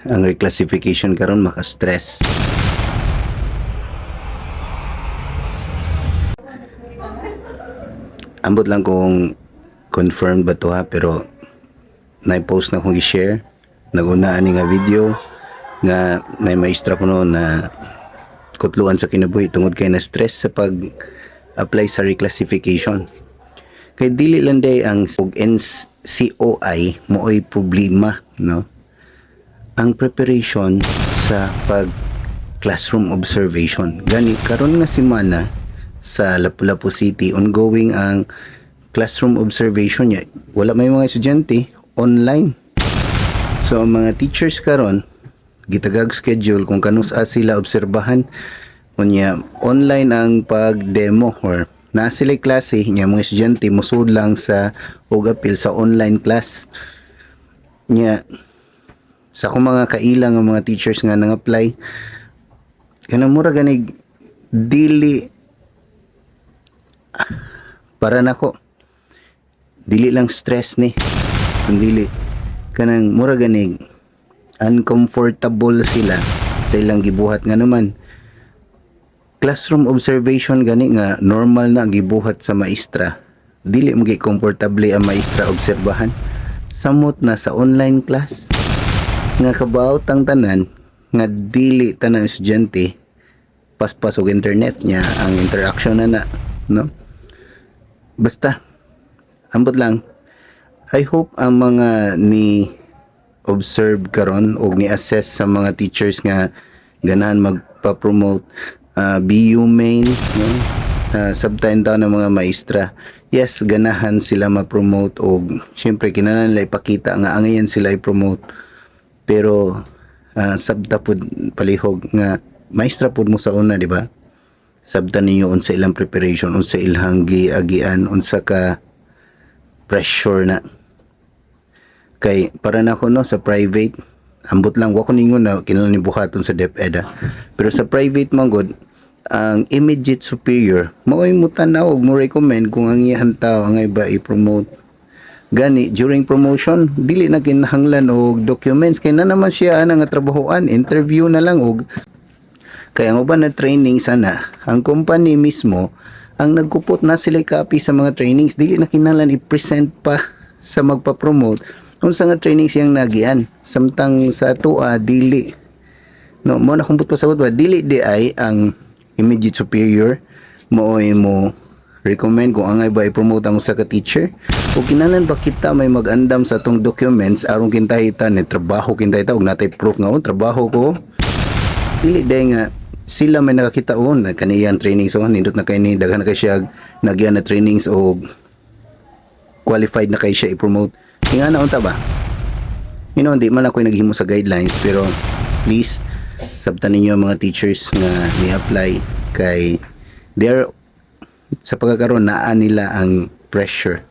ang reclassification karon maka-stress. Ambot lang kung confirmed ba to ha, pero na-post na kong i-share. Nag-una ani nga video nga na maestra ko no na kutluan sa kinabuhi tungod kay na stress sa pag-apply sa reclassification. Kay dili lang day ang NCOI mooy problema, no? Ang preparation sa pag classroom observation. Gani karon nga semana sa Lapu-Lapu City ongoing ang classroom observation niya. Wala may mga estudyante online. So ang mga teachers karon gitagag schedule kung kanus sila obserbahan unya online ang pag-demo or na sila klase nya mga estudyante musud lang sa og apil sa online class nya sa akong mga kailang nga mga teachers nga nang-apply kanang mura ganig dili para nako dili lang stress ni dili kanang mura ganig uncomfortable sila sa ilang gibuhat nga naman classroom observation gani nga normal na gibuhat sa maestra dili mo gi komportable ang maestra obserbahan samot na sa online class nga kabaot ang tanan nga dili tanang estudyante paspas og internet nya ang interaction na no basta ambot lang I hope ang mga ni observe karon og ni assess sa mga teachers nga ganahan magpa-promote BU main no subtime daw ng mga maestra yes ganahan sila ma-promote og syempre kinahanglan nila ipakita nga angayan sila i-promote pero sabta pud palihog nga maestra pud mo sa una di ba sabta ninyo unsa ilang preparation unsa ilang giagian unsa ka pressure na kay para na ako no sa private ambot lang wa ko ningon na kinahanglan ni buhaton sa DepEd pero sa private man gud ang immediate superior maoy mo tan-aw mo recommend kung ang iyang tao angay ba i-promote gani during promotion dili na kinahanglan og documents kay na naman siya nga trabahoan interview na lang og kaya ang uban na training sana ang company mismo ang nagkupot na sila copy sa mga trainings dili na kinahanglan i-present pa sa magpa-promote unsa nga training siyang nagian samtang sa atua dili no mo na kumput pa sa atua dili di ay ang immediate superior mooy mo recommend kung angay ba i-promote ang usa ka teacher o kinahanglan ba kita may mag-andam sa tong documents aron kintahita ni trabaho kintahita og natay proof nga trabaho ko dili day nga sila may nakakitaon na kaniyang training so nindot na kay ni daghan na kay siya nagyan na trainings og qualified na kay siya i-promote nga na unta ba hindi man ako naghimo sa guidelines pero please sabtan ninyo mga teachers nga ni-apply kay there sa pagkakaroon naa nila ang pressure